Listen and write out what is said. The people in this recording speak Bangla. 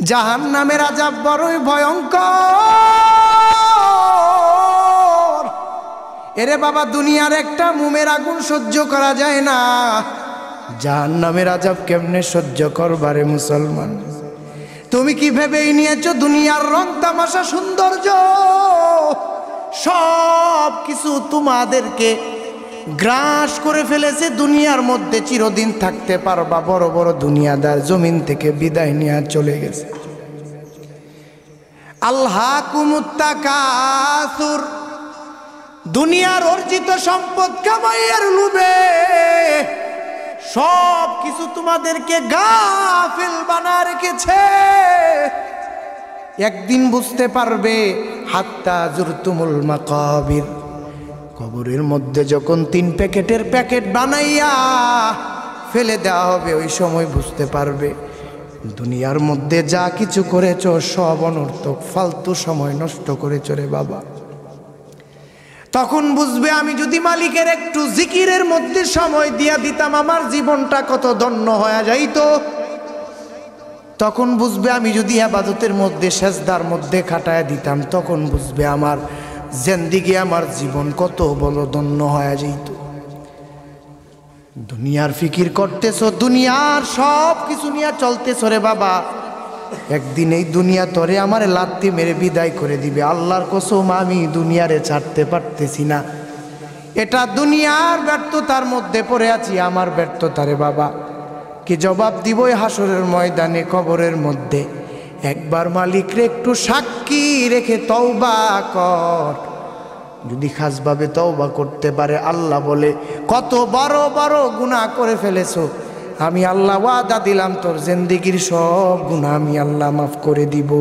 জাহান্নামের আযাব বড়ই ভয়ঙ্কর। এরে বাবা, দুনিয়ার একটা মোমের আগুন সহ্য করা যায় না, জাহান্নামের আযাব কেমনে সহ্য করবারে মুসলমান? তুমি কি ভেবেই নিয়েছো দুনিয়ার রং তামাশা সৌন্দর্য সব কিছু তোমাদেরকে গ্রাস করে ফেলেছে? দুনিয়ার মধ্যে চিরদিন থাকতে পারবা? বড় বড় দুনিয়াদার জমিন থেকে বিদায় নিয়ে চলে গেছে। আলহাকুমুত তাকাসুর, দুনিয়ার অর্জিত সম্পদ কামাইয়ের লোভে সব কিছু তোমাদেরকে গাফিল বানা রেখেছে। একদিন বুঝতে পারবে, হাত্তা জুরতুমুল মাকাবির, কবরের মধ্যে যখন 3 প্যাকেটের প্যাকেট বানাইয়া ফেলে দেওয়া হবে, ওই সময় বুঝতে পারবে দুনিয়ার মধ্যে যা কিছু করেছ সব অনর্থক, ফালতু সময় নষ্ট করেছ রে বাবা। তখন বুঝবে আমি যদি মালিকের একটু জিকিরের মধ্যে সময় দিয়া দিতাম, আমার জীবনটা কত ধন্য হয়ে যাইতো। তখন বুঝবে আমি যদি ইবাদতের মধ্যে সেজদার মধ্যে কাটায় দিতাম, তখন বুঝবে আমার জিন্দেগি, আমার জীবন কত বড় ধন্য হয়ে যাইত। দুনিয়ার ফিকির করতেছো, দুনিয়ার সব কিছু নিয়ে চলতেছো রে বাবা, একদিন এই দুনিয়া তরে আমার লাত্তি মেরে বিদায় করে দিবে। আল্লাহর কসম, আমি দুনিয়ারে ছাড়তে পারতেছি না। এটা দুনিয়ার ব্যর্থতার মধ্যে পড়ে আছি, আমার ব্যর্থতা রে বাবা। কি জবাব দিব হাসরের ময়দানে, কবরের মধ্যে? একবার মালিকরে একটু সাক্ষী রেখে তওবা কর। যদি খাসভাবে তওবা করতে পারে, আল্লাহ বলে কত বড় বড় গুনাহ করে ফেলেছো, আমি আল্লাহ ওয়াদা দিলাম তোর জিন্দেগির সব গুনাহ আমি আল্লাহ মাফ করে দিব।